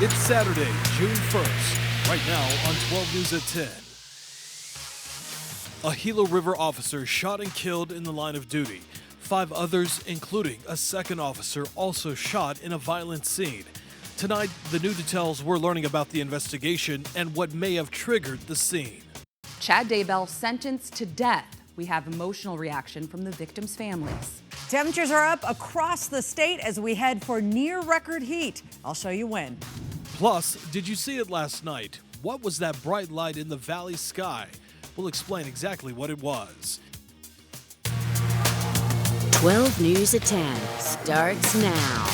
It's Saturday, June 1st, right now on 12 News at 10. A Gila River officer shot and killed in the line of duty. 5 others, including a second officer, also shot in a violent scene. Tonight, the new details we're learning about the investigation and what may have triggered the scene. Chad Daybell sentenced to death. We have emotional reaction from the victims' families. Temperatures are up across the state as we head for near record heat. I'll show you when. Plus, did you see it last night? What was that bright light in the valley sky? We'll explain exactly what it was. 12 News at 10 starts now.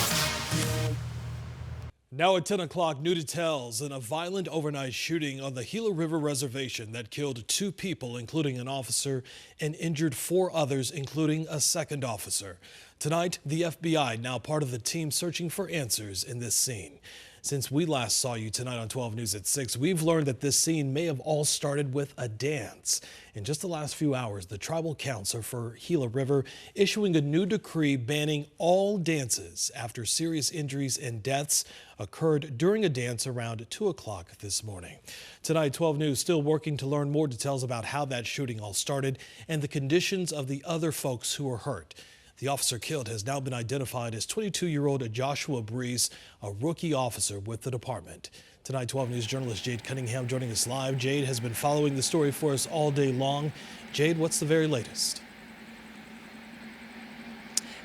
Now at 10 o'clock, new details in a violent overnight shooting on the Gila River Reservation that killed 2 people, including an officer, and injured 4 others, including a second officer. Tonight, the FBI, now part of the team searching for answers in this scene. Since we last saw you tonight on 12 News at 6, we've learned that this scene may have all started with a dance. In just the last few hours, the tribal council for Gila River issuing a new decree banning all dances after serious injuries and deaths occurred during a dance around 2 o'clock this morning. Tonight, 12 News still working to learn more details about how that shooting all started and the conditions of the other folks who were hurt. The officer killed has now been identified as 22-year-old Joshua Breeze, a rookie officer with the department. Tonight, 12 News journalist Jade Cunningham joining us live. Jade has been following the story for us all day long. Jade, what's the very latest?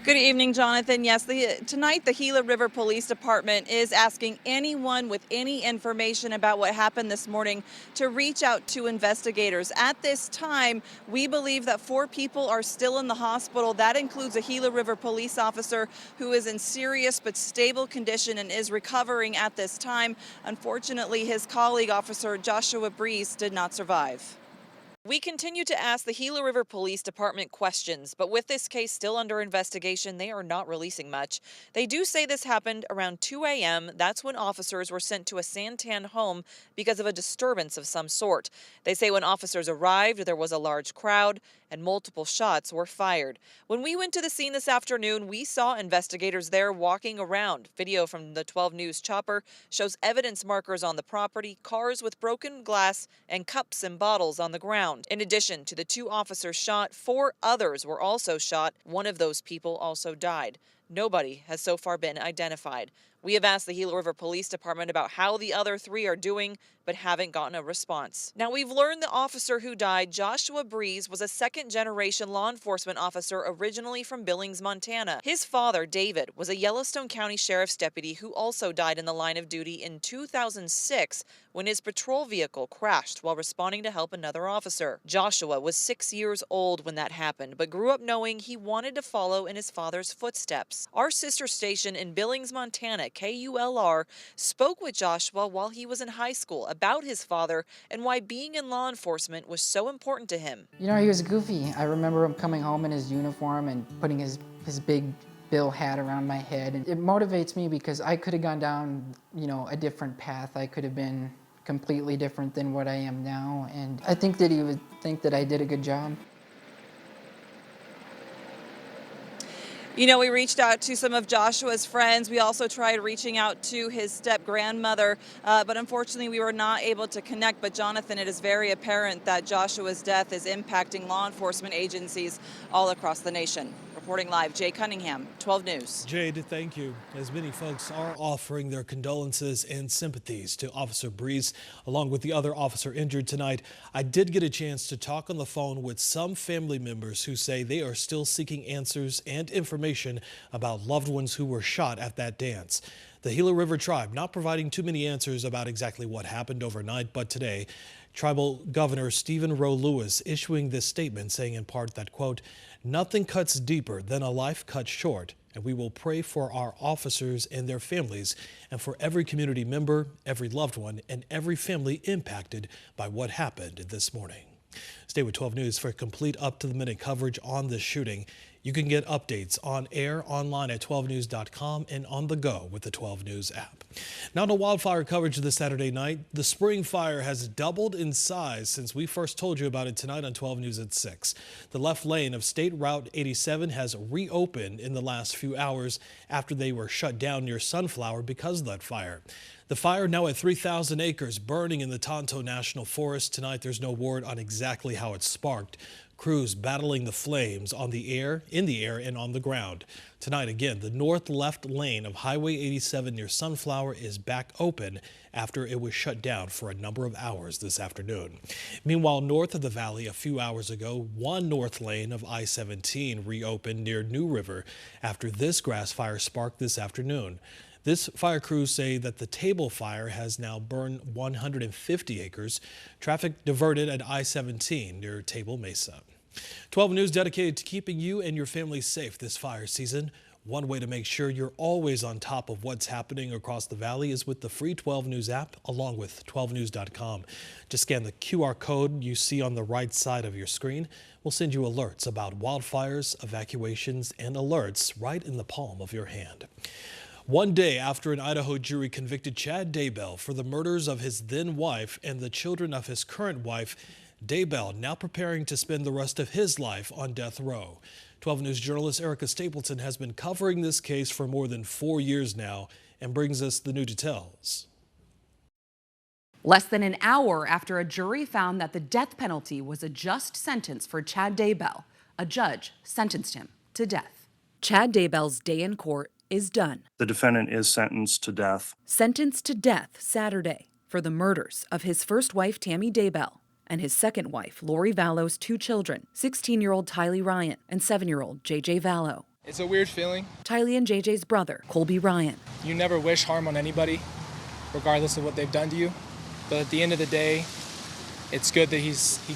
Good evening, Jonathan. Yes, tonight the Gila River Police Department is asking anyone with any information about what happened this morning to reach out to investigators. At this time, we believe that 4 people are still in the hospital. That includes a Gila River police officer who is in serious but stable condition and is recovering at this time. Unfortunately, his colleague, Officer Joshua Breeze, did not survive. We continue to ask the Gila River Police Department questions, but with this case still under investigation, they are not releasing much. They do say this happened around 2 a.m. That's when officers were sent to a Santan home because of a disturbance of some sort. They say when officers arrived, there was a large crowd and multiple shots were fired. When we went to the scene this afternoon, we saw investigators there walking around. Video from the 12 News chopper shows evidence markers on the property, cars with broken glass, and cups and bottles on the ground. In addition to the 2 officers shot, 4 others were also shot. One of those people also died. Nobody has so far been identified. We have asked the Gila River Police Department about how the other 3 are doing, but haven't gotten a response. Now, we've learned the officer who died, Joshua Breeze, was a second-generation law enforcement officer originally from Billings, Montana. His father, David, was a Yellowstone County Sheriff's deputy who also died in the line of duty in 2006 when his patrol vehicle crashed while responding to help another officer. Joshua was 6 years old when that happened, but grew up knowing he wanted to follow in his father's footsteps. Our sister station in Billings, Montana, KULR, spoke with Joshua while he was in high school about his father and why being in law enforcement was so important to him. You know, he was goofy. I remember him coming home in his uniform and putting his big Bill hat around my head. And it motivates me because I could have gone down, a different path. I could have been completely different than what I am now. And I think that he would think that I did a good job. We reached out to some of Joshua's friends. We also tried reaching out to his step-grandmother, but unfortunately we were not able to connect. But Jonathan, it is very apparent that Joshua's death is impacting law enforcement agencies all across the nation. Reporting live, Jay Cunningham, 12 News. Jade, thank you. As many folks are offering their condolences and sympathies to Officer Breeze, along with the other officer injured tonight, I did get a chance to talk on the phone with some family members who say they are still seeking answers and information about loved ones who were shot at that dance. The Gila River Tribe not providing too many answers about exactly what happened overnight, but today, Tribal Governor Stephen Rowe Lewis issuing this statement saying in part that, quote, "Nothing cuts deeper than a life cut short, and we will pray for our officers and their families and for every community member, every loved one, and every family impacted by what happened this morning." Stay with 12 News for complete up-to-the-minute coverage on this shooting. You can get updates on air, online at 12news.com, and on the go with the 12 News app. Now to wildfire coverage this Saturday night. The spring fire has doubled in size since we first told you about it tonight on 12 News at 6. The left lane of State Route 87 has reopened in the last few hours after they were shut down near Sunflower because of that fire. The fire now at 3,000 acres burning in the Tonto National Forest. Tonight there's no word on exactly how it sparked. Crews battling the flames in the air and on the ground. Tonight again, the north left lane of Highway 87 near Sunflower is back open after it was shut down for a number of hours this afternoon. Meanwhile, north of the valley a few hours ago, one north lane of I-17 reopened near New River after this grass fire sparked this afternoon. This fire crews say that the table fire has now burned 150 acres. Traffic diverted at I-17 near Table Mesa. 12 News dedicated to keeping you and your family safe this fire season. One way to make sure you're always on top of what's happening across the valley is with the free 12 News app, along with 12news.com. Just scan the QR code you see on the right side of your screen. We'll send you alerts about wildfires, evacuations, and alerts right in the palm of your hand. One day after an Idaho jury convicted Chad Daybell for the murders of his then wife and the children of his current wife, Daybell now preparing to spend the rest of his life on death row. 12 News journalist Erica Stapleton has been covering this case for more than 4 years now and brings us the new details. Less than an hour after a jury found that the death penalty was a just sentence for Chad Daybell, a judge sentenced him to death. Chad Daybell's day in court is done. The defendant is sentenced to death. Sentenced to death Saturday for the murders of his first wife, Tammy Daybell, and his second wife, Lori Vallow's two children, 16-year-old Tylee Ryan and 7-year-old JJ Vallow. It's a weird feeling. Tylee and JJ's brother, Colby Ryan. You never wish harm on anybody, regardless of what they've done to you. But at the end of the day, it's good that he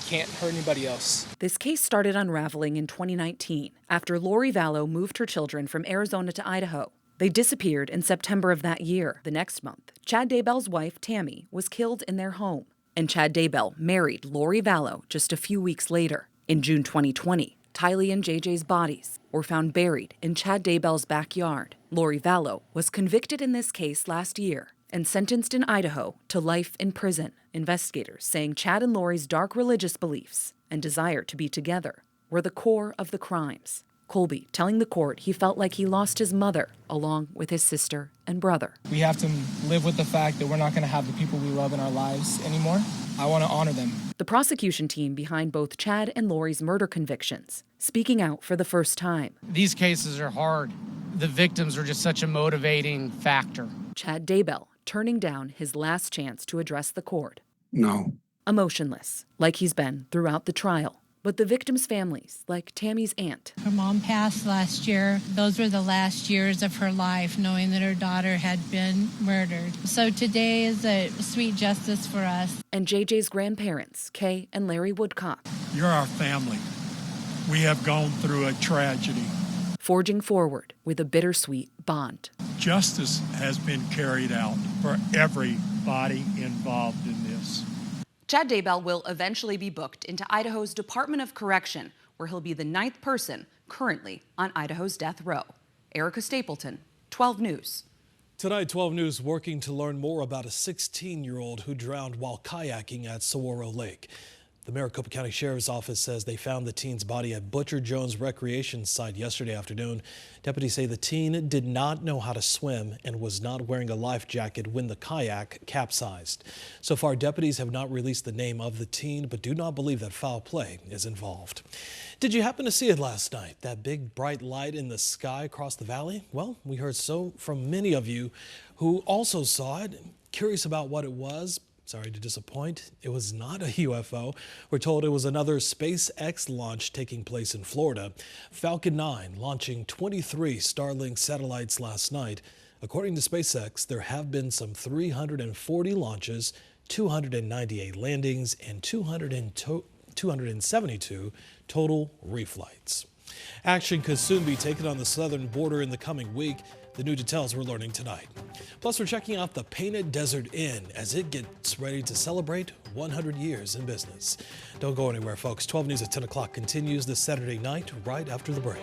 can't hurt anybody else. This case started unraveling in 2019 after Lori Vallow moved her children from Arizona to Idaho. They disappeared in September of that year. The next month, Chad Daybell's wife, Tammy, was killed in their home. And Chad Daybell married Lori Vallow just a few weeks later. In June 2020, Tylee and JJ's bodies were found buried in Chad Daybell's backyard. Lori Vallow was convicted in this case last year and sentenced in Idaho to life in prison. Investigators saying Chad and Lori's dark religious beliefs and desire to be together were the core of the crimes. Colby telling the court he felt like he lost his mother along with his sister and brother. We have to live with the fact that we're not going to have the people we love in our lives anymore. I want to honor them. The prosecution team behind both Chad and Lori's murder convictions speaking out for the first time. These cases are hard. The victims are just such a motivating factor. Chad Daybell turning down his last chance to address the court. No. Emotionless, like he's been throughout the trial. But the victims' families, like Tammy's aunt. Her mom passed last year. Those were the last years of her life, knowing that her daughter had been murdered. So today is a sweet justice for us. And JJ's grandparents, Kay and Larry Woodcock. You're our family. We have gone through a tragedy. Forging forward with a bittersweet bond. Justice has been carried out for everybody involved in this. Chad Daybell will eventually be booked into Idaho's Department of Correction, where he'll be the 9th person currently on Idaho's death row. Erica Stapleton, 12 News. Tonight, 12 News working to learn more about a 16-year-old who drowned while kayaking at Saguaro Lake. The Maricopa County Sheriff's Office says they found the teen's body at Butcher Jones Recreation Site yesterday afternoon. Deputies say the teen did not know how to swim and was not wearing a life jacket when the kayak capsized. So far, deputies have not released the name of the teen, but do not believe that foul play is involved. Did you happen to see it last night? That big bright light in the sky across the valley? Well, we heard so from many of you who also saw it. Curious about what it was. Sorry to disappoint, it was not a UFO. We're told it was another SpaceX launch taking place in Florida. Falcon 9 launching 23 Starlink satellites last night. According to SpaceX, there have been some 340 launches, 298 landings, and 272 total reflights. Action could soon be taken on the southern border in the coming week. The new details we're learning tonight. Plus, we're checking out the Painted Desert Inn as it gets ready to celebrate 100 years in business. Don't go anywhere, folks. 12 News at 10 o'clock continues this Saturday night right after the break.